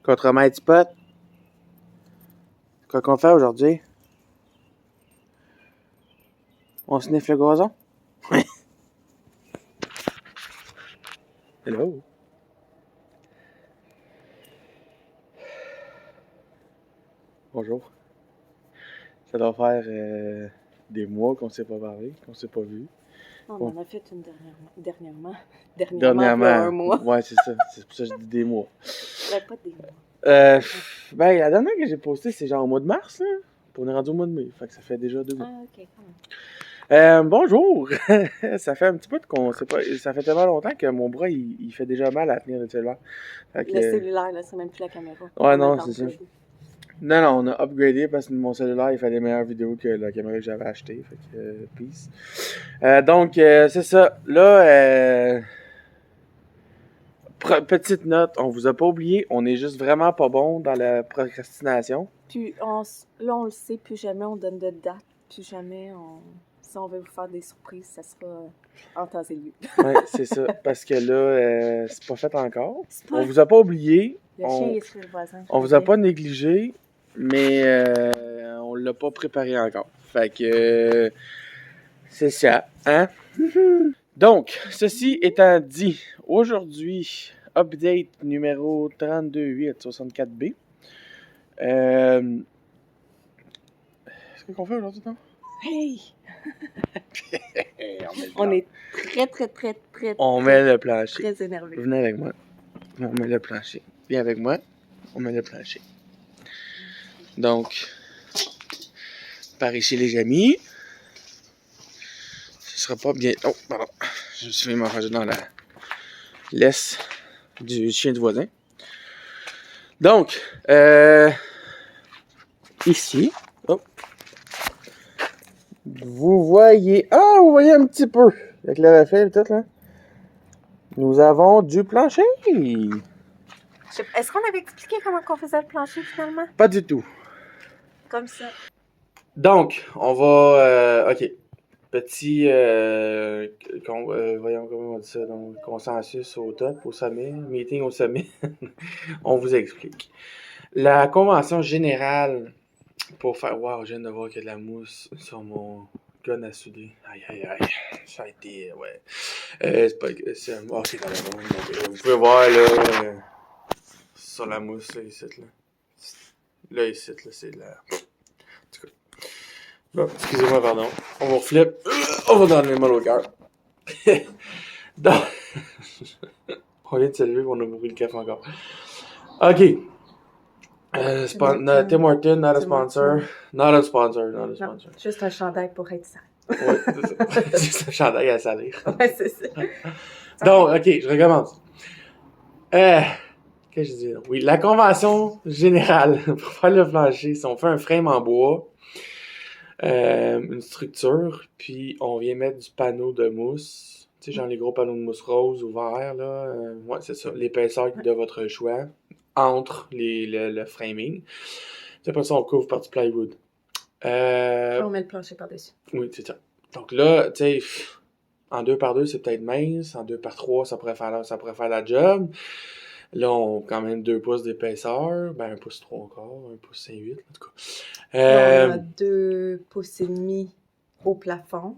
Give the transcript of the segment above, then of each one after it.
contre Mighty Spot. Quoi qu'on fait aujourd'hui? On sniffe le gazon? Hello? Bonjour. Ça doit faire des mois qu'on ne s'est pas parlé, qu'on ne s'est pas vu. On en a fait une dernièrement. Dernièrement. Un mois. Ouais, c'est ça. C'est pour ça que je dis des mois. Pas des mois. Ben, la dernière que j'ai postée, c'est genre au mois de mars, là. Puis on est rendu au mois de mai. Fait que ça fait déjà 2 mois. Ah, ok, quand même. Bonjour! Ça fait un petit peu qu'on sait pas. Ça fait tellement longtemps que mon bras il fait déjà mal à tenir le cellulaire. Le cellulaire, là, c'est même plus la caméra. Ouais, non, c'est ça. Non, on a upgradé parce que mon cellulaire il fait des meilleures vidéos que la caméra que j'avais achetée. Fait que peace. Donc c'est ça. Là, petite note, on vous a pas oublié, on est juste vraiment pas bon dans la procrastination. Puis là, on le sait, plus jamais on donne de date, plus jamais si on veut vous faire des surprises, ça sera en temps et lieu. Oui, c'est ça. Parce que là, c'est pas fait encore. On vous a pas oublié. Le chien est sur le voisin. On vous a pas négligé, mais on l'a pas préparé encore. Fait que c'est ça, hein? Donc, ceci étant dit, aujourd'hui, update numéro 32.864B. Qu'est-ce qu'on fait aujourd'hui, non? Hey! On est très... On met le plancher. Très énervé. Venez avec moi. On met le plancher. Viens avec moi. On met le plancher. Donc, par ici, les amis. Ce sera pas bien... Oh, pardon. Je me suis fait m'enrager dans la laisse du chien du voisin. Donc, ici... Oh. Vous voyez... Ah, vous voyez un petit peu. Avec le reflet et tout, là. Nous avons du plancher. Est-ce qu'on avait expliqué comment on faisait le plancher, finalement? Pas du tout. Comme ça. Donc, on va... OK. Petit... voyons comment on dit ça. Donc, consensus au top, au sommet. Meeting au sommet. On vous explique. La convention générale pour faire... Wow, je viens de voir qu'il y a de la mousse sur mon gun à souder. Aïe. Ça a été... Ouais. C'est pas... C'est un... Oh, c'est dans la main. Donc, vous pouvez voir, là... sur la mousse, là, ici, là. Là, ici, là, c'est de la... En tout cas. Bon, excusez-moi, pardon. On va flip. On va donner mal au cœur. Donc... on vient de se lever, on a brûlé le café encore. OK. Tim Hortons, not a sponsor. Not a sponsor. Non, juste un chandail pour être sale. Oui, c'est ça. Juste un chandail à salir. Ouais, c'est ça. Donc, OK, je recommence. Qu'est-ce que je dis? Oui, la convention générale pour faire le plancher, si on fait un frame en bois, une structure, puis on vient mettre du panneau de mousse, tu sais, genre les gros panneaux de mousse rose ou vert, là, ouais, c'est ça, l'épaisseur de votre choix, entre le framing. C'est pas ça, on couvre par du plywood. On met le plancher par-dessus. Oui, c'est ça. Donc là, tu sais, en 2x2, c'est peut-être mince. En 2x3, ça pourrait faire la job. Là, on a quand même 2 pouces d'épaisseur. Ben, 1 pouce 3 encore. 1 pouce 5,8, en tout cas. Là, on a 2 pouces et demi au plafond.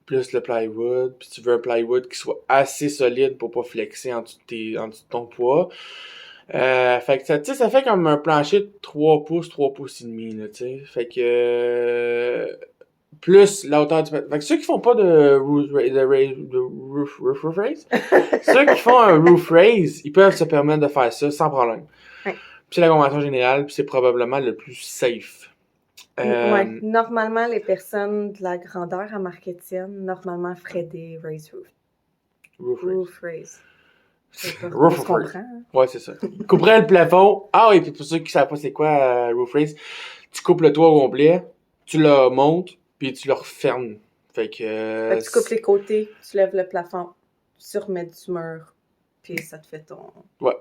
Plus le plywood. Puis tu veux un plywood qui soit assez solide pour pas flexer en dessous de ton poids. Fait que ça fait comme un plancher de 3 pouces et demi, là, tu sais. Fait que... plus la hauteur du... Fait que ceux qui font pas de roof raise, ceux qui font un roof raise, ils peuvent se permettre de faire ça sans problème. Ouais. Puis c'est la convention générale, puis c'est probablement le plus safe. Ouais. Normalement, les personnes de la grandeur à Marquetienne, normalement, feraient des raise roof. Roof raise. Roof raise. Ouais, c'est ça. Ils couperaient le plafond. Ah oui, puis pour ceux qui savent pas c'est quoi roof raise, tu coupes le toit au complet, tu le montes, puis tu le refermes. Fait que tu coupes les côtés, tu lèves le plafond, tu remets du mur, puis ça te fait ton... Ouais,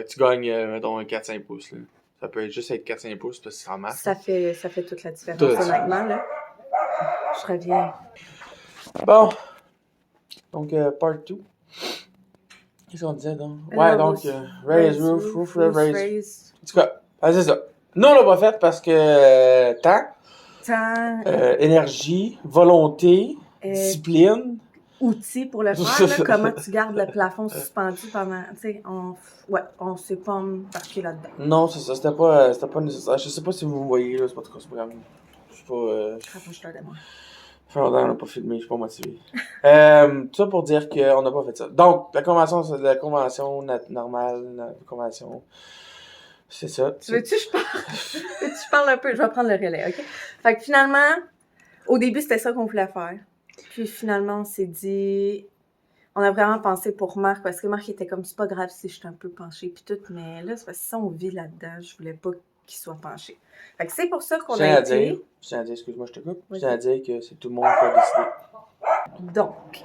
tu gagnes, mettons, 4-5 pouces, là. Ça peut juste être 4-5 pouces, parce que c'est en masse. Ça fait toute la différence, honnêtement, là. Je reviens. Bon. Donc, part 2. Qu'est-ce qu'on disait donc? Ouais, donc, raise roof, raise. En tout cas, c'est ça. Nous, on l'a pas fait parce que temps, énergie, volonté, discipline. Outils pour le faire, là, comment tu gardes le plafond suspendu pendant, tu sais, on s'est pas embarqué là-dedans. Non, c'est ça, c'était pas nécessaire. Je sais pas si vous me voyez, là, c'est pas très grave. Je suis pas, Rapproche-toi de moi. Ça fait longtemps qu'on n'a pas filmé, je suis pas motivé. Tout ça pour dire qu'on n'a pas fait ça. Donc, la convention normale, la convention, c'est ça. Veux-tu que je parle un peu? Je vais prendre le relais, OK? Fait que finalement, au début, c'était ça qu'on voulait faire. Puis finalement, on s'est dit... On a vraiment pensé pour Marc, parce que Marc était comme, c'est pas grave si je suis un peu penchée, puis tout, mais là, c'est parce que si on vit là-dedans, je voulais pas qu'il soit penché. Fait que c'est pour ça qu'on a été... Je tiens à dire, excuse-moi, je te coupe. Je tiens à dire que c'est tout le monde qui a décidé. Donc,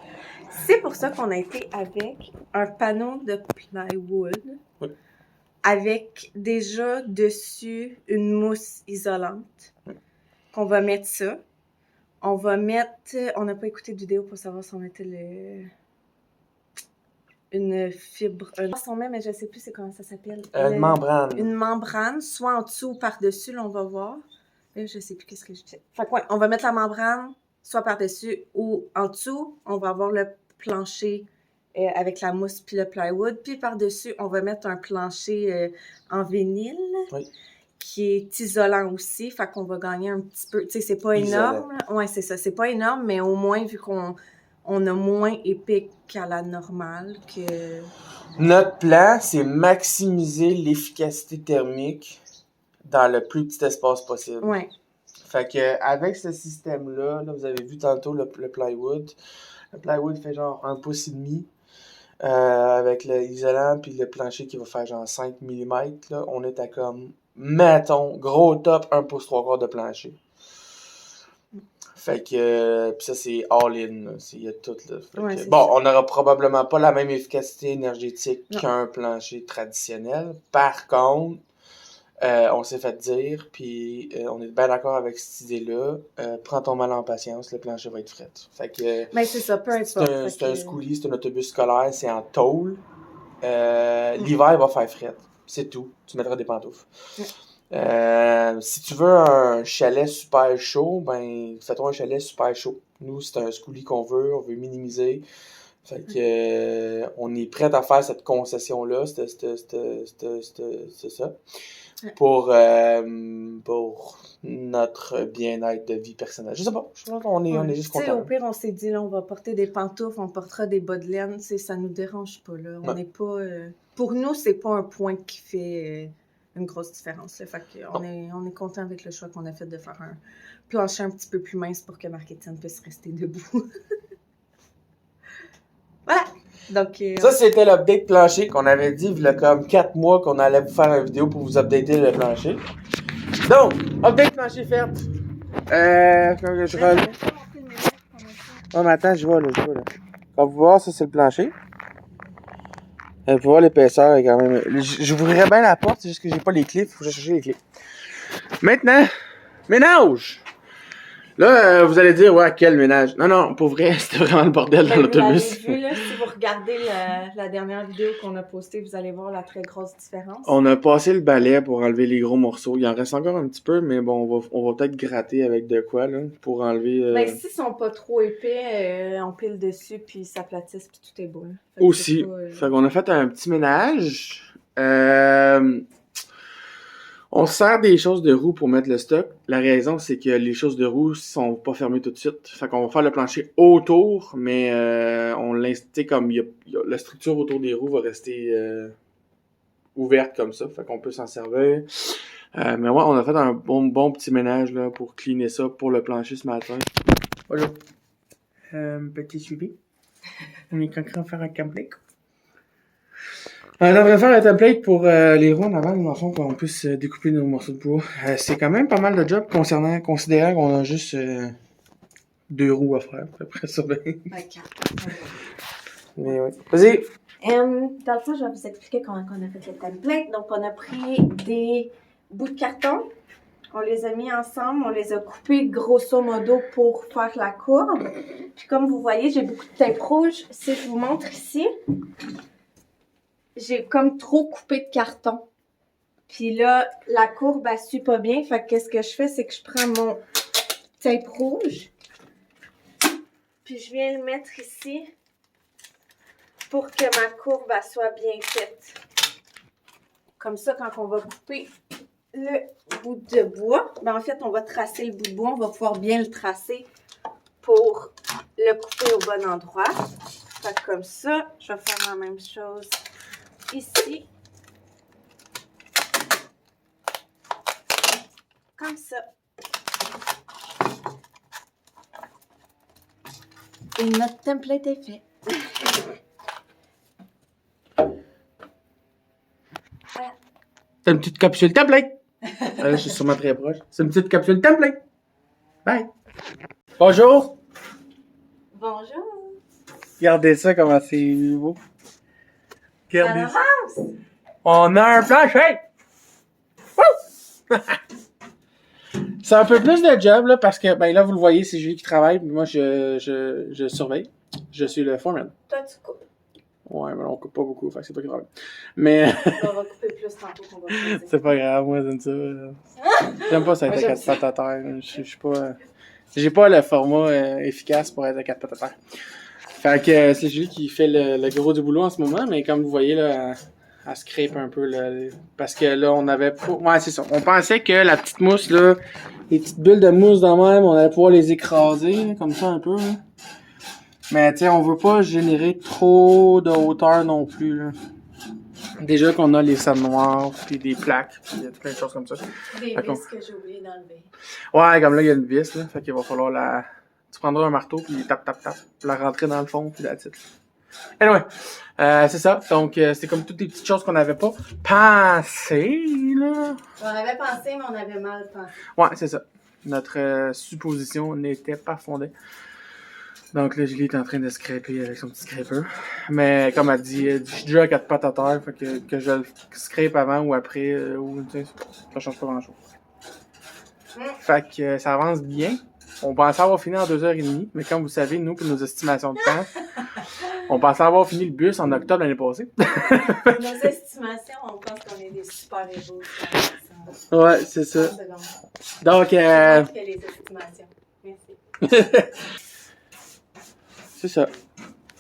c'est pour ça qu'on a été avec un panneau de plywood, oui, avec déjà dessus une mousse isolante, oui, qu'on va mettre ça. On va mettre... On n'a pas écouté de vidéo pour savoir si on mettait une fibre... son met, mais je ne sais plus c'est comment ça s'appelle. Une membrane. Une membrane, soit en dessous ou par-dessus, là, on va voir. Là, je ne sais plus qu'est-ce que je disais. Fait que, ouais, on va mettre la membrane, soit par-dessus ou en dessous. On va avoir le plancher avec la mousse puis le plywood. Puis par-dessus, on va mettre un plancher en vinyle, oui, qui est isolant aussi. Fait qu'on va gagner un petit peu... Tu sais, c'est pas énorme. Oui, c'est ça. C'est pas énorme, mais au moins, vu qu'on a moins épais qu'à la normale. Notre plan, c'est maximiser l'efficacité thermique dans le plus petit espace possible. Oui. Fait que avec ce système-là, là, vous avez vu tantôt le plywood. Le plywood fait genre 1,5 pouce. Avec l'isolant puis le plancher qui va faire genre 5 mm. Là, on est à comme, mettons, gros top, 1 pouce 3/4 de plancher. Fait que, pis ça, c'est all-in, il y a tout, là. Ouais, bon, on n'aura probablement pas la même efficacité énergétique qu'un plancher traditionnel. Par contre, on s'est fait dire, puis on est bien d'accord avec cette idée-là. Prends ton mal en patience, le plancher va être fret. Fait que, mais c'est ça, peu importe. C'est un schoolie, c'est un autobus scolaire, c'est en tôle. L'hiver, il va faire fret. C'est tout. Tu mettras des pantoufles. Si tu veux un chalet super chaud, ben fais-toi un chalet super chaud. Nous, c'est un schoolie qu'on veut, on veut minimiser. Fait que on est prêt à faire cette concession-là, c'est ça. Pour notre bien-être de vie personnelle. Je sais pas, on est juste content. Au pire, on s'est dit, là, on va porter des pantoufles, on portera des bas de laine, ça nous dérange pas, là. On n'est pas... pour nous, c'est pas un point qui fait une grosse différence, là. Fait qu'on on est content avec le choix qu'on a fait de faire un plancher un petit peu plus mince pour que Marc-Étienne puisse rester debout. Voilà! Donc, ça, c'était l'update plancher qu'on avait dit il y a comme 4 mois qu'on allait vous faire une vidéo pour vous updater le plancher. Donc, update plancher fait. Oh, mais attends, je vois là. Quand vous voir, ça, c'est le plancher. Vous pouvez voir l'épaisseur quand même. J'ouvrirais bien la porte, c'est juste que j'ai pas les clés, faut que je cherche les clés. Maintenant, ménage! Là, vous allez dire, ouais, quel ménage? Non, pour vrai, c'était vraiment le bordel dans l'autobus. Vous l'avez vu, là, si vous regardez la dernière vidéo qu'on a postée, vous allez voir la très grosse différence. On a passé le balai pour enlever les gros morceaux. Il en reste encore un petit peu, mais bon, on va peut-être gratter avec de quoi, là, pour enlever... Ben, s'ils sont pas trop épais, on pile dessus, puis s'aplatissent, puis tout est beau, là. Aussi. Fait qu'on a fait un petit ménage. On sert des choses de roue pour mettre le stock. La raison, c'est que les choses de roue sont pas fermées tout de suite. Fait qu'on va faire le plancher autour, mais on l'installe comme la structure autour des roues va rester ouverte comme ça. Fait qu'on peut s'en servir. Mais ouais, on a fait un bon petit ménage là pour cleaner ça pour le plancher ce matin. Voilà. Petit suivi. On est content de faire un template. On devrait faire un template pour les roues en avant, dans le fond, qu'on puisse découper nos morceaux de bois. C'est quand même pas mal de job considérant qu'on a juste 2 roues à faire. Après ça, ben... OK. Mais oui. Vas-y! Dans le fond, je vais vous expliquer comment on a fait le template. Donc, on a pris des bouts de carton. On les a mis ensemble, on les a coupés grosso modo pour faire la courbe. Puis comme vous voyez, j'ai beaucoup de tape rouge. Si je vous montre ici, j'ai comme trop coupé de carton. Puis là, la courbe, elle suit pas bien. Fait que qu'est-ce que je fais, c'est que je prends mon tape rouge. Puis je viens le mettre ici pour que ma courbe, elle soit bien faite. Comme ça, quand on va couper le bout de bois, ben en fait, on va tracer le bout de bois. On va pouvoir bien le tracer pour le couper au bon endroit. Fait que comme ça, je vais faire la même chose ici. Comme ça. Et notre template est fait. C'est une petite capsule template. Là, je suis sûrement très proche. C'est une petite capsule template. Bye. Bonjour. Bonjour. Regardez ça, comment c'est beau. Regardez Ça ça. avance. On a un plancher. Wouh! C'est un peu plus de job, là, parce que, ben là, vous le voyez, c'est Julie qui travaille, puis moi, je surveille. Je suis le foreman. Toi, tu coupes. Ouais, mais on coupe pas beaucoup, fait que c'est pas grave. Mais On va couper plus tantôt qu'on va couper. c'est pas grave, moi, j'aime ça. J'aime pas ça être à quatre pattes à terre. Je suis pas... J'ai pas le format efficace pour être à quatre pattes à terre. Fait que c'est Julie qui fait le gros du boulot en ce moment, mais comme vous voyez, là, elle scrape un peu, là, parce que là, on avait pas... Ouais, c'est ça. On pensait que la petite mousse, là, les petites bulles de mousse dans même, on allait pouvoir les écraser, là, comme ça, un peu, là. Mais, tu sais, on veut pas générer trop de hauteur non plus, là. Déjà qu'on a les salles noires, puis des plaques, puis plein de choses comme ça. Des vis que j'ai oublié d'enlever. Ouais, comme là, il y a une vis, là. Fait qu'il va falloir la... Tu prendras un marteau, puis tap, la rentrer dans le fond, puis la titre. Anyway, c'est ça. Donc, c'est comme toutes les petites choses qu'on n'avait pas pensé, là. On avait pensé, mais on avait mal pensé. Ouais, c'est ça. Notre supposition n'était pas fondée. Donc là, Julie est en train de scraper avec son petit scraper. Mais comme elle dit, je suis déjà à quatre pattes à terre, fait que je le scrape avant ou après, ou tu sais, ça change pas grand-chose. Fait que ça avance bien. On pensait avoir fini en 2h30, mais comme vous savez, nous, pour nos estimations de temps, on pensait avoir fini le bus en octobre l'année passée. Nos estimations, on pense qu'on est des super héros. Ouais, c'est ça. Donc, que les estimations. Merci. C'est ça.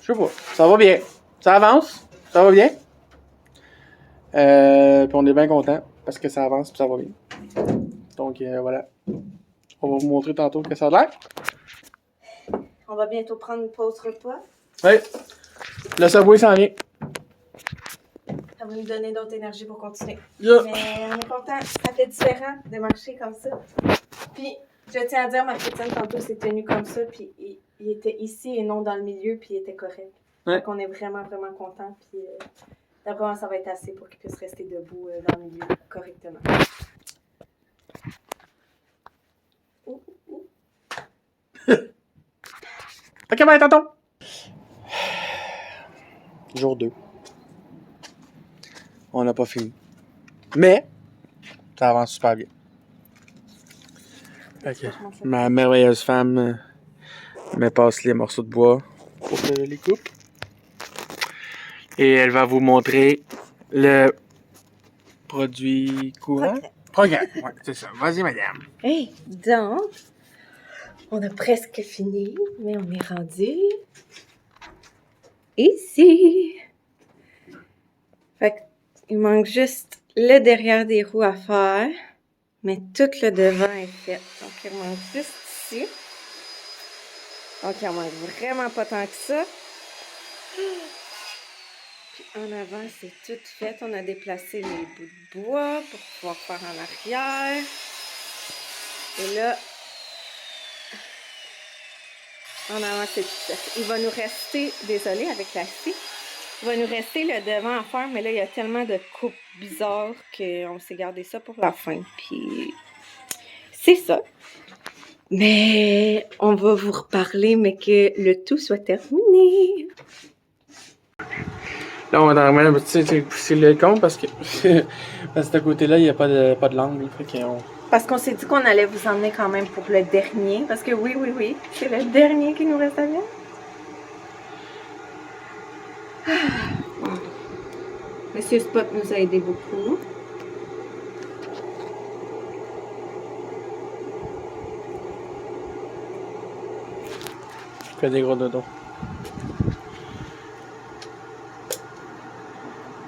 Je sais pas. Ça va bien. Ça avance. Ça va bien. Puis on est bien content parce que ça avance et ça va bien. Donc, voilà. On va vous montrer tantôt que ça a l'air. On va bientôt prendre une pause repas. Oui. Le Subway s'en vient. Ça va nous donner d'autres énergies pour continuer. Yeah. Mais on est content. Ça fait différent de marcher comme ça. Puis, je tiens à dire, ma Christine, tantôt, s'est tenue comme ça. Puis, il était ici et non dans le milieu. Puis, il était correct. Ouais. Donc, on est vraiment, vraiment content. Puis, d'après moi, ça va être assez pour qu'il puisse rester debout dans le milieu correctement. Ok, ben, tantôt. Jour 2. On n'a pas fini. Mais, ça avance super bien. Ok. Ma merveilleuse femme me passe les morceaux de bois pour que je les coupe. Et elle va vous montrer le produit courant. Progrès. Ouais, c'est ça. Vas-y, madame. Hey, donc, on a presque fini, mais on est rendu ici. Fait qu'il manque juste le derrière des roues à faire, mais tout le devant est fait. Donc, il manque juste ici. Donc, il en manque vraiment pas tant que ça. Puis en avant, c'est tout fait. On a déplacé les bouts de bois pour pouvoir faire en arrière. Et là, en avant, c'est tout fait. Il va nous rester, désolé avec la scie, il va nous rester le devant à faire, mais là, il y a tellement de coupes bizarres qu'on s'est gardé ça pour la fin. Puis, c'est ça. Mais on va vous reparler, mais que le tout soit terminé. Là, on va remettre, c'est le con parce que à ce côté-là, il n'y a pas de langue. Parce qu'on s'est dit qu'on allait vous emmener quand même pour le dernier. Parce que oui, c'est le dernier qui nous reste à faire. Monsieur Spot nous a aidé beaucoup. Fais des gros dodos.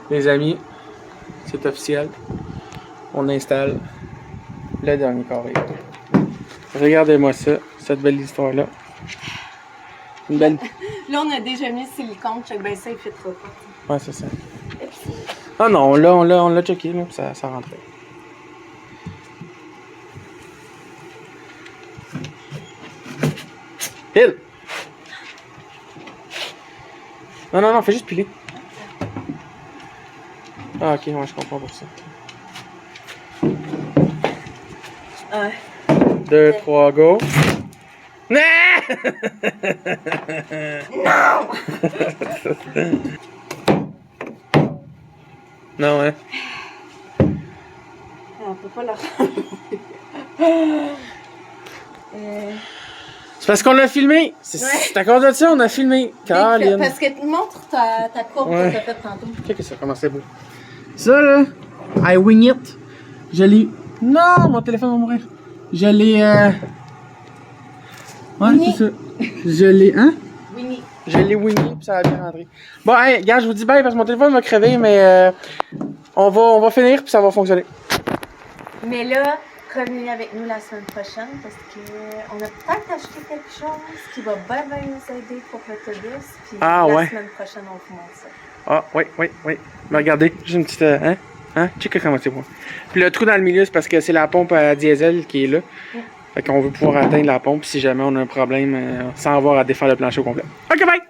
Les amis, c'est officiel. On installe le dernier carré. Regardez-moi ça, cette belle histoire-là. Une belle... Là, on a déjà mis le silicone, check ben ça, il fait trop pas. Ouais, c'est ça. Ah non, on l'a checké, là, ça rentrait. Pile! Non, fais juste piler. Ah, ok, ouais, je comprends pour ça. Ouais. 2, 3, go. Non! Non, hein? On peut pas le C'est parce qu'on l'a filmé. C'est à cause de ça, on a filmé. Caroline. Parce que tu montres ta courbe que t'as faite tantôt. Check ça, comment c'est beau. Ça, là, I wing it. Je l'ai... Non, mon téléphone va mourir. Je l'ai... Ouais, Winnie. c'est ça. Je l'ai... Hein? Winnie. Je l'ai wingé, puis ça a bien rentré. Bon, hey, gars, je vous dis bye parce que mon téléphone va crever, mais on va finir, puis ça va fonctionner. Mais là, revenez avec nous la semaine prochaine parce qu'on a peut-être acheté quelque chose qui va bien nous aider pour l'autobus. Puis la semaine prochaine, on vous montre ça. Ah, oui. Mais regardez, j'ai une petite... Hein? Check comment c'est moi. Puis le trou dans le milieu, c'est parce que c'est la pompe à diesel qui est là. Fait qu'on veut pouvoir atteindre la pompe si jamais on a un problème sans avoir à défaire le plancher au complet. OK, bye!